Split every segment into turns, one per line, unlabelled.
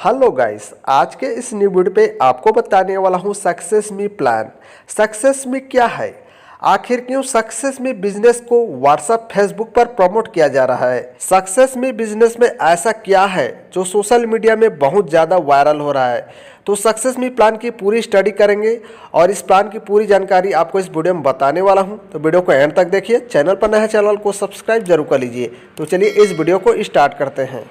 Hello guys, आज के इस न्यू वीडियो पे आपको बताने वाला हूँ सक्सेस मी प्लान। सक्सेस मी क्या है, आखिर क्यों सक्सेस मी बिजनेस को व्हाट्सएप फेसबुक पर प्रमोट किया जा रहा है। सक्सेस मी बिजनेस में ऐसा क्या है जो सोशल मीडिया में बहुत ज़्यादा वायरल हो रहा है। तो सक्सेस मी प्लान की पूरी स्टडी करेंगे और इस प्लान की पूरी जानकारी आपको इस वीडियो में बताने वाला हूं। तो वीडियो को एंड तक देखिए। चैनल पर नया है, चैनल को सब्सक्राइब जरूर कर लीजिए। तो चलिए इस वीडियो को स्टार्ट करते हैं।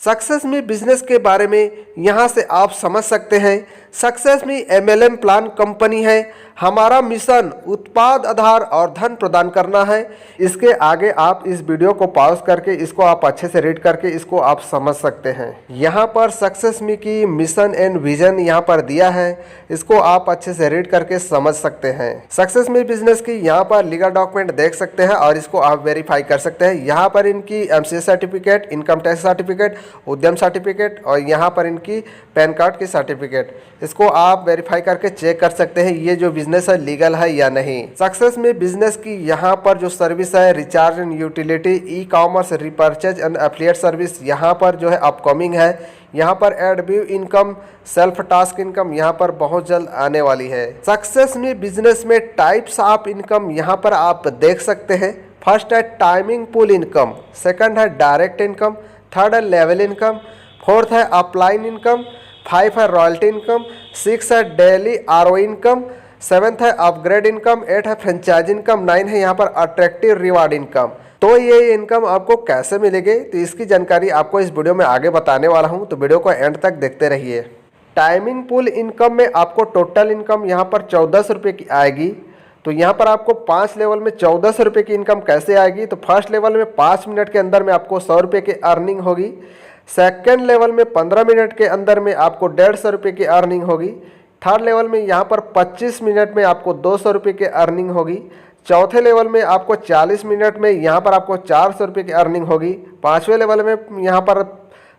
सक्सेस मी बिजनेस के बारे में यहाँ से आप समझ सकते हैं। सक्सेस मी एमएलएम प्लान कंपनी है। हमारा मिशन उत्पाद आधार और धन प्रदान करना है। इसके आगे आप इस वीडियो को पॉज करके इसको आप अच्छे से रीड करके इसको आप समझ सकते हैं। यहाँ पर सक्सेस मी की मिशन एंड विजन यहाँ पर दिया है, इसको आप अच्छे से रीड करके समझ सकते हैं। सक्सेस मी बिजनेस की यहाँ पर लीगल डॉक्यूमेंट देख सकते हैं और इसको आप वेरीफाई कर सकते हैं। यहाँ पर इनकी MCA certificate, income tax certificate, उद्यम सर्टिफिकेट और यहाँ पर इनकी पैन कार्ड की सर्टिफिकेट, इसको आप वेरीफाई करके चेक कर सकते हैं ये जो बिजनेस है लीगल है या नहीं। सक्सेस में बिजनेस की यहाँ पर जो सर्विस है recharge and utility, e commerce, repurchase and affiliate service यहाँ पर जो है अपकमिंग है। यहाँ पर add view income, self task income यहाँ पर बहुत जल्द आने वाली है। सक्सेस में बिजनेस में टाइप्स ऑफ इनकम यहाँ पर आप देख सकते हैं। फर्स्ट है टाइमिंग पुल इनकम, सेकंड है डायरेक्ट इनकम, थर्ड है लेवल इनकम, फोर्थ है अपलाइन इनकम, 5 है रॉयल्टी इनकम, 6 है डेली आरओ इनकम, 7th है अपग्रेड इनकम, 8 है फ्रेंचाइज इनकम, 9 है यहाँ पर अट्रैक्टिव रिवार्ड इनकम। तो ये इनकम आपको कैसे मिलेगी, तो इसकी जानकारी आपको इस वीडियो में आगे बताने वाला हूँ। तो वीडियो को एंड तक देखते रहिए। टाइमिंग पुल इनकम में आपको टोटल इनकम यहाँ पर 1400 रुपये की आएगी। तो यहाँ पर आपको 5 लेवल में 1400 रुपये की इनकम कैसे आएगी, तो फर्स्ट लेवल में 5 मिनट के अंदर में आपको 100 रुपये की अर्निंग होगी। सेकेंड लेवल में 15 मिनट के अंदर में आपको 150 रुपये की अर्निंग होगी। थर्ड लेवल में यहाँ पर 25 मिनट में आपको 200 रुपये की अर्निंग होगी। चौथे लेवल में आपको 40 मिनट में यहाँ पर आपको 400 रुपये की अर्निंग होगी। पाँचवें लेवल में यहाँ पर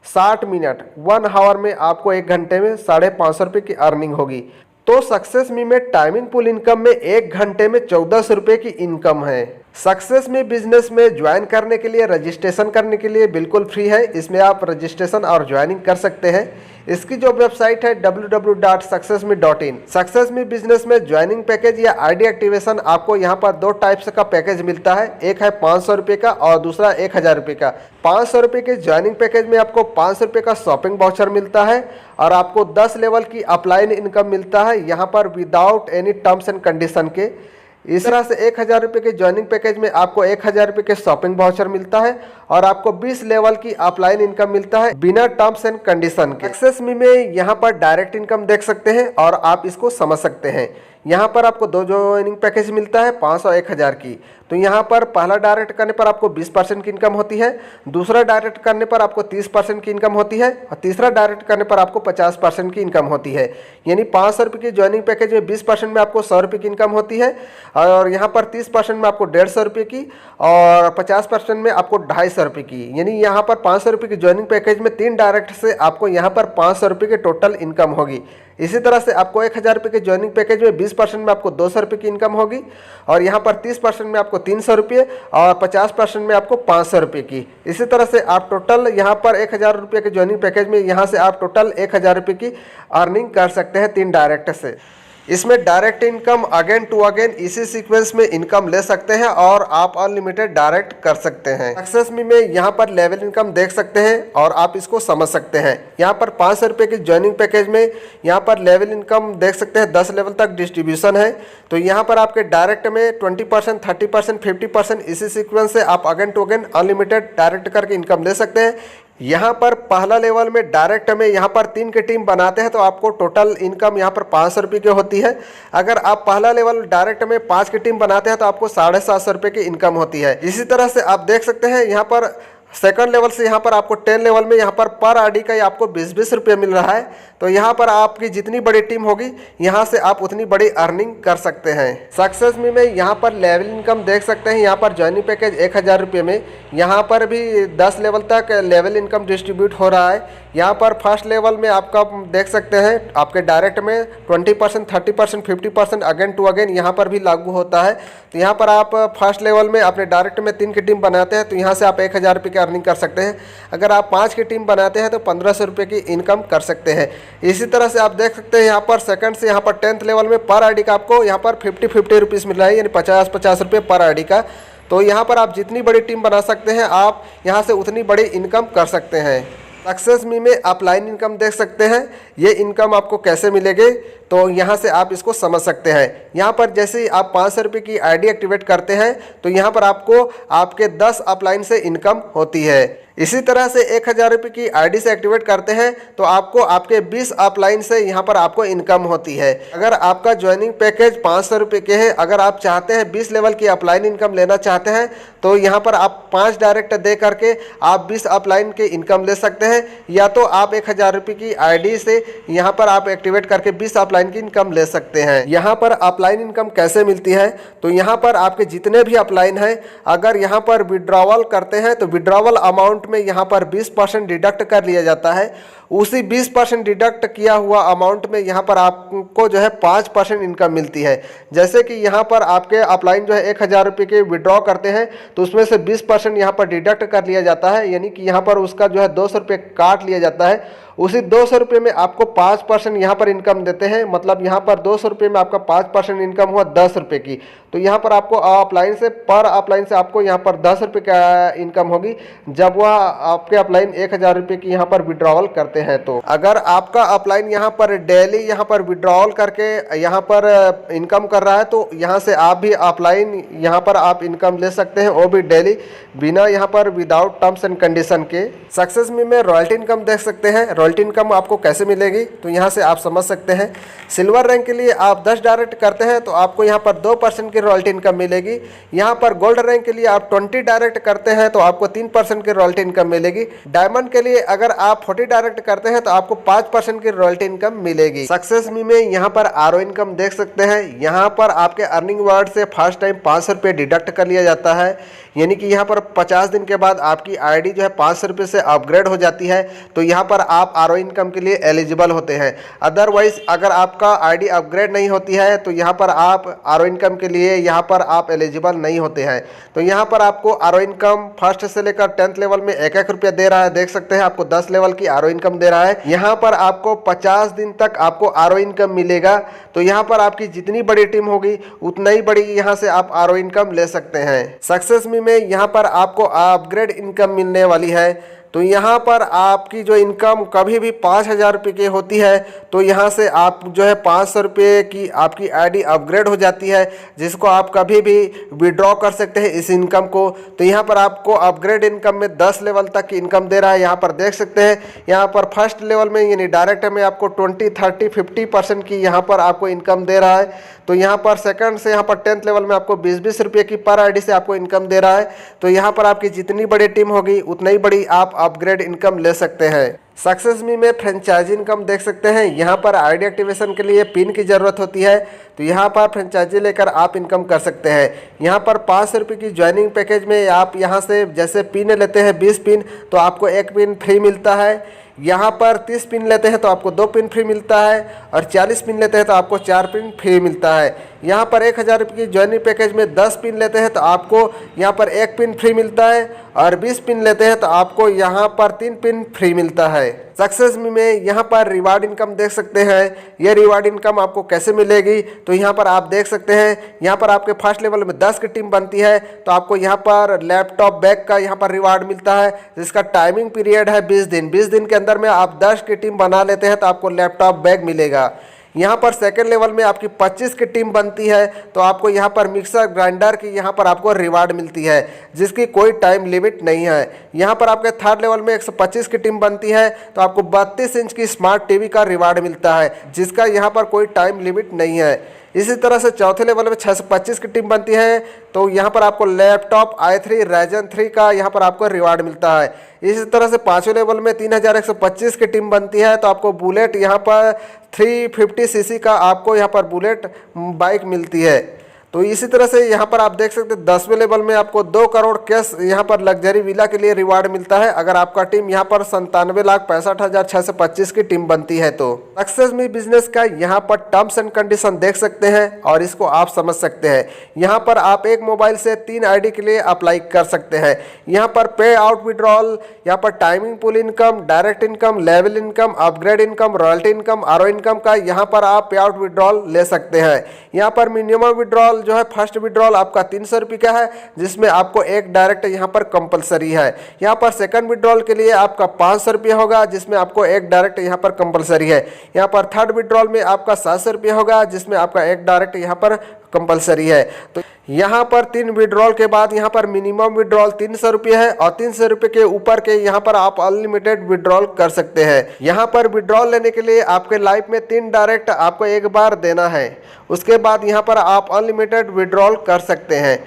60 मिनट 1 आवर में आपको 1 घंटे में 550 रुपये की अर्निंग होगी। तो सक्सेस मी में टाइमिंग पुल इनकम में 1 घंटे में 1400 रुपये की इनकम है। सक्सेस मी बिजनेस में ज्वाइन करने के लिए, रजिस्ट्रेशन करने के लिए बिल्कुल फ्री है। इसमें आप रजिस्ट्रेशन और ज्वाइनिंग कर सकते हैं। इसकी जो वेबसाइट है www.successme.in। सक्सेस मी बिजनेस में ज्वाइनिंग पैकेज या आईडी एक्टिवेशन आपको यहाँ पर 2 टाइप्स का पैकेज मिलता है। एक है 500 रुपये का और दूसरा 1000 रुपये का। 500 रुपये के ज्वाइनिंग पैकेज में आपको 500 रुपये का शॉपिंग वाउचर मिलता है और आपको 10 लेवल की अपलाइन इनकम मिलता है यहाँ पर without any terms and condition के। इस तरह से 1000 रुपये के ज्वाइनिंग पैकेज में आपको 1000 रुपये के शॉपिंग वाउचर मिलता है और आपको 20 लेवल की अपलाइन इनकम मिलता है बिना टर्म्स एंड कंडीशन के। सक्सेस मी में यहाँ पर डायरेक्ट इनकम देख सकते हैं और आप इसको समझ सकते हैं। यहाँ पर आपको 2 ज्वाइनिंग पैकेज मिलता है, 500 और 1000 की। तो यहाँ पर पहला डायरेक्ट करने पर आपको 20% की इनकम होती है, दूसरा डायरेक्ट करने पर आपको 30% की इनकम होती है और तीसरा डायरेक्ट करने पर आपको 50% की इनकम होती है। यानी 500 रुपये की ज्वाइनिंग पैकेज में 20% में आपको 100 रुपये की इनकम होती है और यहाँ पर 30% में आपको 150 रुपये की और 50% में आपको 250 रुपये की। यानी यहाँ पर 500 रुपये की ज्वाइनिंग पैकेज में 3 डायरेक्ट से आपको यहाँ पर 500 रुपये की टोटल इनकम होगी। इसी तरह से आपको 1000 रुपये के ज्वाइनिंग पैकेज में 20% में आपको 200 रुपये की इनकम होगी और यहाँ पर 30% में आपको 300 रुपये और 50% में आपको 500 रुपये की। इसी तरह से आप टोटल यहाँ पर 1000 रुपये के ज्वाइनिंग पैकेज में यहाँ से आप टोटल 1000 रुपये की अर्निंग कर सकते हैं 3 डायरेक्ट से। इसमें direct income again to again इसी सीक्वेंस में इनकम ले सकते हैं और आप अनलिमिटेड डायरेक्ट कर सकते हैं। सक्सेस मी में यहाँ पर लेवल इनकम देख सकते हैं और आप इसको समझ सकते हैं। यहाँ पर 500 रुपये की ज्वाइनिंग पैकेज में यहाँ पर लेवल इनकम देख सकते हैं, 10 लेवल तक डिस्ट्रीब्यूशन है। तो यहाँ पर आपके डायरेक्ट में 20%, 30%, 50% इसी सीक्वेंस से आप again to again unlimited direct करके इनकम ले सकते हैं। यहाँ पर पहला लेवल में डायरेक्ट में यहाँ पर 3 की टीम बनाते हैं तो आपको टोटल इनकम यहाँ पर 500 रुपये की होती है। अगर आप पहला लेवल डायरेक्ट में 5 की टीम बनाते हैं तो आपको 750 रुपये की इनकम होती है। इसी तरह से आप देख सकते हैं यहाँ पर सेकंड लेवल से यहाँ पर आपको 10 लेवल में यहाँ पर आईडी का आपको 20-20 रुपये मिल रहा है। तो यहाँ पर आपकी जितनी बड़ी टीम होगी यहाँ से आप उतनी बड़ी अर्निंग कर सकते हैं। सक्सेस मी में यहाँ पर लेवल इनकम देख सकते हैं। यहाँ पर ज्वाइनिंग पैकेज 1000 रुपये में यहाँ पर भी 10 लेवल तक लेवल इनकम डिस्ट्रीब्यूट हो रहा है। यहाँ पर फर्स्ट लेवल में आपका देख सकते हैं आपके डायरेक्ट में 20%, 30%, 50% अगेन टू अगेन यहाँ पर भी लागू होता है। तो यहाँ पर आप फर्स्ट लेवल में अपने डायरेक्ट में 3 की टीम बनाते हैं तो यहाँ से आप 1000 रुपये की अर्निंग कर सकते हैं। अगर आप 5 की टीम बनाते हैं तो 1500 रुपये की इनकम कर सकते हैं। इसी तरह से आप देख सकते हैं यहाँ पर सेकंड से यहाँ पर 10th लेवल में पर आईडी का आपको यहाँ पर 50 रुपीज़ मिल रहा है, यानी 50 रुपये पर आईडी का। तो यहाँ पर आप जितनी बड़ी टीम बना सकते हैं, आप यहाँ से उतनी बड़ी इनकम कर सकते हैं। सक्सेस मी में आप लाइन इनकम देख सकते हैं। ये इनकम आपको कैसे मिलेगी, तो यहाँ से आप इसको समझ सकते हैं। यहाँ पर जैसे ही आप 500 रुपये की आईडी एक्टिवेट करते हैं तो यहाँ पर आपको आपके 10 अपलाइन से इनकम होती है। इसी तरह से 1000 रुपये की आईडी से एक्टिवेट करते हैं तो आपको आपके 20 अपलाइन से यहाँ पर आपको इनकम होती है। अगर आपका ज्वाइनिंग पैकेज 500 रुपये के है, अगर आप चाहते हैं 20 लेवल की अपलाइन इनकम लेना चाहते हैं तो यहाँ पर आप 5 डायरेक्ट दे करके आप 20 अपलाइन के इनकम ले सकते हैं, या तो आप 1000 रुपये की आईडी से यहाँ पर आप एक्टिवेट करके 20 अपलाइन की इनकम ले सकते हैं। यहाँ पर अपलाइन इनकम कैसे मिलती है, तो यहाँ पर आपके जितने भी अपलाइन हैं, अगर यहाँ पर विड्रॉवल करते हैं तो विड्रॉवल अमाउंट में यहाँ पर 20% डिडक्ट कर लिया जाता है। उसी 20% डिडक्ट किया हुआ अमाउंट में यहाँ पर आपको जो है 5% इनकम मिलती है। जैसे कि यहाँ पर आपके अपलाइन जो है 1000 रुपये के विड्रॉ करते हैं तो उसमें से 20% यहाँ पर डिडक्ट कर लिया जाता है, यानी कि यहाँ पर उसका जो है 200 रुपये काट लिया जाता है। उसी 200 रुपये में आपको 5% यहाँ पर इनकम देते हैं, मतलब यहाँ पर 200 रुपये में आपका 5% इनकम हुआ 10 रुपये की। तो यहाँ पर आपको अपलाइन से पर अपलाइन से आपको यहाँ पर 10 रुपये का इनकम होगी जब वह आपके अपलाइन 1000 रुपये की यहाँ पर विड्रॉवल करते हैं। तो अगर आपका अपलाइन यहाँ पर डेली यहाँ पर विड्रॉवल करके यहाँ पर इनकम कर रहा है तो यहाँ से आप भी अपलाइन यहाँ पर आप इनकम ले सकते हैं, वो भी डेली, बिना यहाँ पर विदाउट टर्म्स एंड कंडीशन के। सक्सेस मी में रॉयल्टी इनकम देख सकते हैं। रॉयल्टी इनकम आपको कैसे मिलेगी, तो यहाँ से आप समझ सकते हैं। सिल्वर रैंक के लिए आप 10 डायरेक्ट करते हैं तो आपको यहाँ पर 2% की रॉयल्टी इनकम मिलेगी। यहाँ पर गोल्ड रैंक के लिए आप 20 डायरेक्ट करते हैं तो आपको 3% की रॉयल्टी इनकम मिलेगी। डायमंड के लिए अगर आप 40 डायरेक्ट करते हैं तो आपको 5% की रॉयल्टी इनकम मिलेगी। सक्सेस मी में यहाँ पर आरओ इनकम देख सकते हैं। यहाँ पर आपके अर्निंग वर्ड से फर्स्ट टाइम 500 रुपये डिडक्ट कर लिया जाता है, यानी कि यहाँ पर 50 दिन के बाद आपकी आईडी जो है 500 रुपये से अपग्रेड हो जाती है, तो यहाँ पर आप आरओ इनकम के लिए एलिजिबल होते हैं। अदरवाइज अगर आपका आईडी अपग्रेड नहीं होती है तो यहाँ पर आप आरओ इनकम के लिए यहाँ पर आप एलिजिबल नहीं होते हैं। तो यहाँ पर आपको आरओ इनकम फर्स्ट से लेकर 10th लेवल में 1-1 रुपया दे रहा है, देख सकते हैं। आपको 10 लेवल की आरओ इनकम दे रहा है। यहाँ पर आपको 50 दिन तक आपको आरओ इनकम मिलेगा। तो यहाँ पर आपकी जितनी बड़ी टीम होगी उतना ही बड़ी यहाँ से आप आरओ इनकम ले सकते हैं। सक्सेस मी में यहाँ पर आपको अपग्रेड इनकम मिलने वाली है। तो यहाँ पर आपकी जो इनकम कभी भी 5000 रुपये की होती है तो यहाँ से आप जो है 500 रुपये की आपकी आईडी अपग्रेड हो जाती है, जिसको आप कभी भी विड्रॉ कर सकते हैं इस इनकम को। तो यहाँ पर आपको अपग्रेड इनकम में 10 लेवल तक की इनकम दे रहा है। यहाँ पर देख सकते हैं, यहाँ पर फर्स्ट लेवल में यानी डायरेक्ट में आपको 20, 30, 50% की यहाँ पर आपको इनकम दे रहा है। तो यहाँ पर सेकंड से यहाँ पर 10th लेवल में आपको 20-20 रुपये की पर आईडी से आपको इनकम दे रहा है। तो यहाँ पर आपकी जितनी बड़ी टीम होगी उतनी ही बड़ी आप अपग्रेड इनकम ले सकते हैं। सक्सेस मी में फ्रेंचाइजी इनकम देख सकते हैं। यहाँ पर आईडी एक्टिवेशन के लिए पिन की ज़रूरत होती है, तो यहाँ पर फ्रेंचाइजी लेकर आप इनकम कर सकते हैं। यहाँ पर 500 रुपये की ज्वाइनिंग पैकेज में आप यहाँ से जैसे पिन लेते हैं 20 पिन तो आपको 1 पिन फ्री मिलता है। यहाँ पर 30 पिन लेते हैं तो आपको 2 पिन फ्री मिलता है, और 40 पिन लेते हैं तो आपको 4 पिन फ्री मिलता है। यहाँ पर 1000 रुपये की ज्वाइनिंग पैकेज में 10 पिन लेते हैं तो आपको यहाँ पर 1 पिन फ्री मिलता है, और 20 पिन लेते हैं तो आपको यहाँ पर 3 पिन फ्री मिलता है। सक्सेस मी में यहाँ पर रिवार्ड इनकम देख सकते हैं। ये रिवार्ड इनकम आपको कैसे मिलेगी, तो यहाँ पर आप देख सकते हैं, यहाँ पर आपके फर्स्ट लेवल में 10 की टीम बनती है तो आपको यहाँ पर लैपटॉप बैग का यहाँ पर रिवार्ड मिलता है, जिसका टाइमिंग पीरियड है 20 दिन। 20 दिन के अंदर में आप 10 की टीम बना लेते हैं तो आपको लैपटॉप बैग मिलेगा। यहाँ पर सेकंड लेवल में आपकी 25 की टीम बनती है तो आपको यहाँ पर मिक्सर ग्राइंडर की यहाँ पर आपको रिवार्ड मिलती है, जिसकी कोई टाइम लिमिट नहीं है। यहाँ पर आपके थर्ड लेवल में 125 की टीम बनती है तो आपको 32 इंच की स्मार्ट टीवी का रिवार्ड मिलता है, जिसका यहाँ पर कोई टाइम लिमिट नहीं है। इसी तरह से चौथे लेवल में 625 की टीम बनती है तो यहाँ पर आपको लैपटॉप i3 Ryzen 3 का यहाँ पर आपको रिवार्ड मिलता है। इसी तरह से पाँचवें लेवल में 3125 की टीम बनती है तो आपको बुलेट यहाँ पर 350 cc का आपको यहाँ पर बुलेट बाइक मिलती है। तो इसी तरह से यहाँ पर आप देख सकते हैं 10वें लेवल में आपको 2 करोड़ कैश यहाँ पर लग्जरी विला के लिए रिवार्ड मिलता है अगर आपका टीम यहाँ पर 97,65,625 की टीम बनती है। तो सक्सेस मी बिजनेस का यहाँ पर टर्म्स एंड कंडीशन देख सकते हैं और इसको आप समझ सकते हैं। यहाँ पर आप एक मोबाइल से 3 आईडी के लिए अप्लाई कर सकते हैं। यहाँ पर पे आउट विड्रॉल, यहाँ पर timing pool income, direct income, level income, upgrade income, royalty income, RO income का यहाँ पर आप पे आउट विड्रॉल ले सकते हैं। यहाँ पर मिनिमम विड्रॉल जो है फर्स्ट विड्रॉल आपका 300 रुपये का है जिसमें आपको एक डायरेक्ट यहाँ पर कंपलसरी है। यहाँ पर सेकंड विड्रॉल के लिए आपका 500 रुपये होगा जिसमें आपको एक डायरेक्ट यहाँ पर कंपलसरी है। यहाँ पर थर्ड विड्रॉल में आपका 700 रुपये होगा जिसमें आपका एक डायरेक्ट यहाँ पर कंपलसरी है। तो यहाँ पर 3 विड्रॉल के बाद यहाँ पर मिनिमम विड्रॉल 300 रुपये है और 300 रुपये के ऊपर के यहाँ पर आप अनलिमिटेड विड्रॉल कर सकते हैं। यहाँ पर विड्रॉल लेने के लिए आपके लाइफ में 3 डायरेक्ट आपको एक बार देना है, उसके बाद यहाँ पर आप अनलिमिटेड विड्रॉल कर सकते हैं।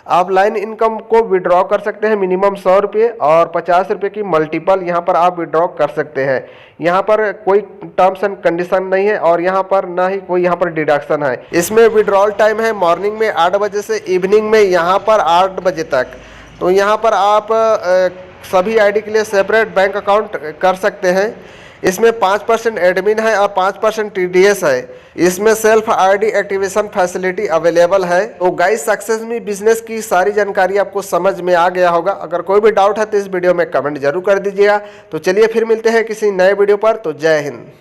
आप लाइन इनकम को विड्रॉ कर सकते हैं मिनिमम 100 रुपये और 50 रुपये की मल्टीपल यहाँ पर आप विड्रॉ कर सकते हैं। यहाँ पर कोई टर्म्स एंड कंडीशन नहीं है और यहाँ पर ना ही कोई यहाँ पर डिडक्शन है। इसमें विड्रॉल टाइम है मॉर्निंग में 8 बजे से इवनिंग में यहाँ पर 8 बजे तक। तो यहाँ पर आप सभी आईडी के लिए सेपरेट बैंक अकाउंट कर सकते हैं। इसमें 5% एडमिन है और 5% टीडीएस है। इसमें self ID activation facility available है। तो गाइस सक्सेस मी बिजनेस की सारी जानकारी आपको समझ में आ गया होगा। अगर कोई भी डाउट है तो इस वीडियो में कमेंट जरूर कर दीजिएगा। तो चलिए फिर मिलते हैं किसी नए वीडियो पर। तो जय हिंद।